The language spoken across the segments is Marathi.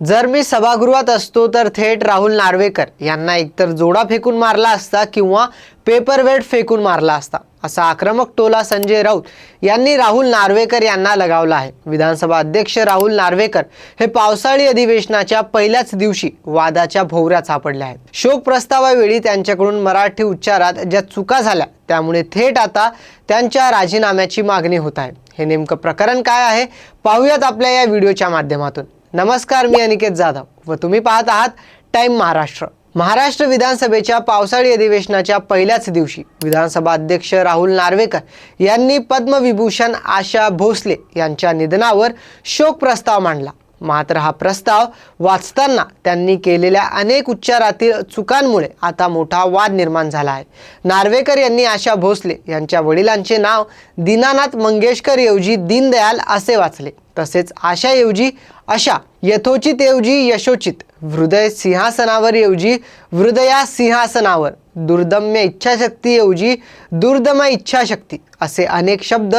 जर मी सभागृहात असतो तर थेट राहुल नार्वेकर यांना एकतर जोडा फेकून मारला असता किंवा पेपरवेट फेकून मारला असता, असा आक्रमक टोला संजय राऊत यांनी राहुल नार्वेकर यांना लगावला आहे। विधानसभा अध्यक्ष राहुल नार्वेकर हे पावसाळी अधिवेशनाच्या पहिल्याच दिवशी वादाच्या भोवऱ्यात सापडले आहेत। शोक प्रस्तावावेळी त्यांच्याकडून मराठी उच्चारात ज्या चुका झाल्या त्यामुळे थेट आता त्यांच्या राजीनाम्याची मागणी होत आहे। हे नेमकं प्रकरण काय आहे पाहूयात आपल्या या व्हिडिओच्या माध्यमातून। नमस्कार, मी अनिकेत जाधव व तुम्ही पाहत आहात टाइम महाराष्ट्र। महाराष्ट्र विधानसभेच्या पावसाळी अधिवेशनाच्या पहिल्याच दिवशी विधानसभा अध्यक्ष राहुल नार्वेकर यांनी पद्मविभूषण आशा भोसले यांच्या निधनावर शोक प्रस्ताव मांडला। मात्र हा प्रस्ताव वाचताना त्यांनी केलेल्या अनेक उच्चारातील चुकांमुळे आता मोठा वाद निर्माण झाला आहे। नार्वेकर यांनी आशा भोसले यांच्या वडिलांचे नाव दीनानाथ मंगेशकर ऐवजी दीनदयाल असे वाचले, तसेच आशाऐवजी अशा, यथोचित ऐवजी यशोचित, हृदय सिंहासनावर ऐवजी हृदया सिंहासनावर, दुर्दम्य इच्छाशक्ती ऐवजी दुर्दम इच्छाशक्ती असे अनेक शब्द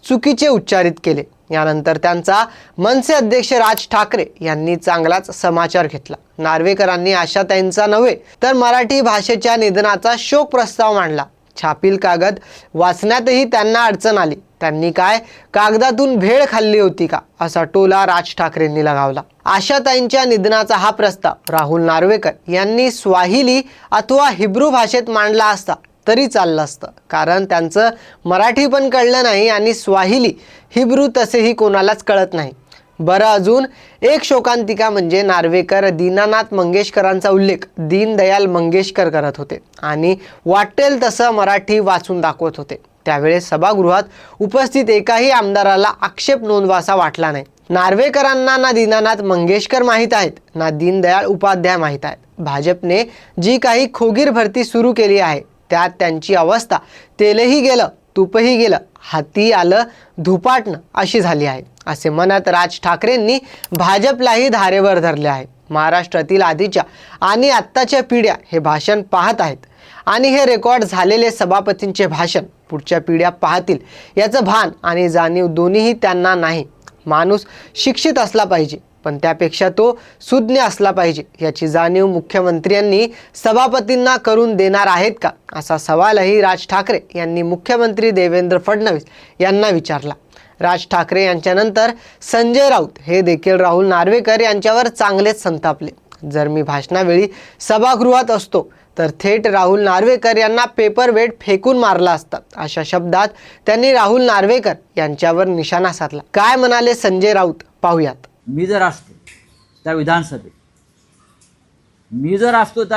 चुकीचे उच्चारित केले। यानंतर त्यांचा मनसे अध्यक्ष राज ठाकरे यांनी चांगलाच समाचार घेतला। नार्वेकरांनी आशाताईंचा नव्हे तर मराठी भाषेच्या निधनाचा शोक प्रस्ताव मांडला। छापील कागद वाचण्यातही त्यांना अडचण आली। त्यांनी काय कागदातून भेळ खाल्ली होती का, असा टोला राज ठाकरेंनी लगावला। आशाताईंच्या निधनाचा हा प्रस्ताव राहुल नार्वेकर यांनी स्वाहिली अथवा हिब्रू भाषेत मांडला असता तरी चाललं असतं, कारण त्यांचं मराठी पण कळलं नाही आणि स्वाहिली हिब्रू तसेही कोणालाच कळत नाही। बरं, अजून एक शोकांतिका म्हणजे नार्वेकर दीनानाथ मंगेशकरांचा उल्लेख दीनदयाल मंगेशकर करत होते आणि वाटेल तसं मराठी वाचून दाखवत होते। त्यावेळेस सभागृहात उपस्थित एकाही आमदाराला आक्षेप नोंदवासा वाटला नाही। नार्वेकरांना ना दीनानाथ मंगेशकर माहीत आहेत ना दीनदयाळ उपाध्याय माहीत आहेत। भाजपने जी काही खोगीर भरती सुरू केली आहे त्यात त्यांची अवस्था तेलही गेलं तूपही गेलं, हाती आलं धुपाटणं अशी झाली आहे, असे म्हणत राज ठाकरेंनी भाजपलाही धारेवर धरले आहे। महाराष्ट्रातील आधीच्या आणि आत्ताच्या पिढ्या हे भाषण पाहत आहेत आणि हे रेकॉर्ड झालेले सभापतींचे भाषण पुढच्या पिढ्या पाहतील याचं भान आणि जाणीव दोन्हीही त्यांना नाही। माणूस शिक्षित असला पाहिजे, पण त्यापेक्षा तो सुज्ञ असला पाहिजे याची जाणीव मुख्यमंत्र्यांनी सभापतींना करून देणार आहेत का, असा सवालही राज ठाकरे यांनी मुख्यमंत्री देवेंद्र फडणवीस यांना विचारला। राज ठाकरे यांच्यानंतर संजय राऊत हे देखील राहुल नार्वेकर यांच्यावर चांगलेच संतापले। जर मी भाषणावेळी सभागृहात असतो तर थेट राहुल नार्वेकर यांना पेपरवेट फेकून मारला असता, अशा शब्दात त्यांनी राहुल नार्वेकर यांच्यावर निशाणा साधला। काय म्हणाले संजय राऊत पाहूयात। मी जर असतो त्या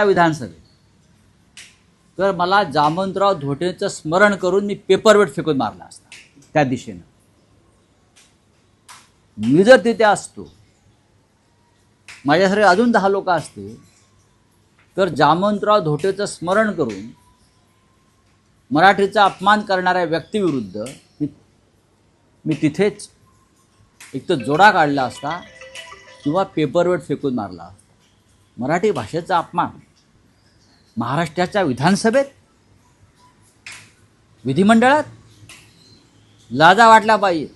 विधानसभेत तर मला जामवंतराव धोटेचं स्मरण करून मी पेपरवेट फेकून मारला असता त्या दिशेनं। मी जर तिथे असतो, माझ्यासारखे अजून 10 लोक असते तर जामवंतराव धोटेचं स्मरण करून मराठीचा अपमान करणाऱ्या व्यक्तीविरुद्ध मी तिथेच एक तर जोडा काढला असता किंवा पेपरवेट फेकून मारला असता। मराठी भाषेचा अपमान महाराष्ट्राच्या विधानसभेत, विधिमंडळात लाजा वाटला पाहिजे।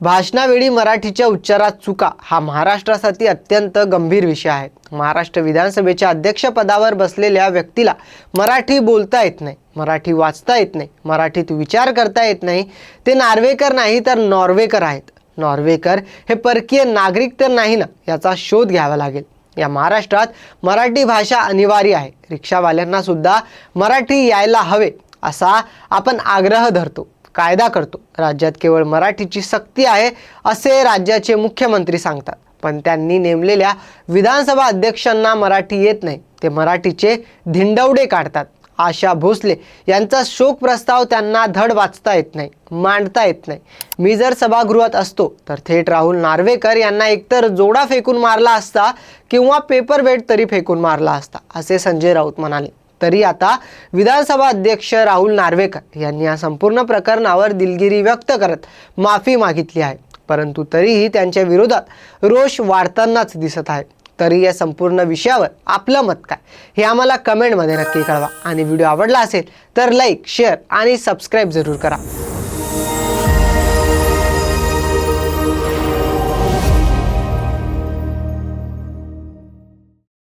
भाषणावेळी मराठीच्या उच्चारात चुका हा महाराष्ट्रासाठी अत्यंत गंभीर विषय आहे। महाराष्ट्र विधानसभेच्या अध्यक्षपदावर बसलेल्या व्यक्तीला मराठी बोलता येत नाही, मराठी वाचता येत नाही, मराठीत विचार करता येत नाही। ते नार्वेकर नाही तर नॉर्वेकर आहेत। नॉर्वेकर हे परकीय नागरिक तर नाही ना, याचा शोध घ्यावा लागेल। या महाराष्ट्रात मराठी भाषा अनिवार्य आहे। रिक्षावाल्यांना सुद्धा मराठी यायला हवे असा आपण आग्रह धरतो, कायदा करतो। राज्यात केवळ मराठीची सक्ती आहे असे राज्याचे मुख्यमंत्री सांगतात, पण त्यांनी नेमलेल्या विधानसभा अध्यक्षांना मराठी येत नाही, ते मराठीचे धिंडवडे काढतात। आशा भोसले यांचा शोक प्रस्ताव त्यांना धड वाचता येत नाही, मांडता येत नाही। मी जर सभागृहात असतो तर थेट राहुल नार्वेकर यांना एकतर जोडा फेकून मारला असता किंवा पेपरवेट तरी फेकून मारला असता, असे संजय राऊत म्हणाले। तरी आता विधानसभा अध्यक्ष राहुल नार्वेकर यांनी या संपूर्ण प्रकरणावर दिलगिरी व्यक्त करत माफी मागितली आहे, परंतु तरीही त्यांच्या विरोधात रोष वाढतानाच दिसत आहे। तरी या संपूर्ण विषयावर आपलं मत काय हे आम्हाला कमेंटमध्ये नक्की कळवा आणि व्हिडिओ आवडला असेल तर लाईक, शेअर आणि सबस्क्राईब जरूर करा।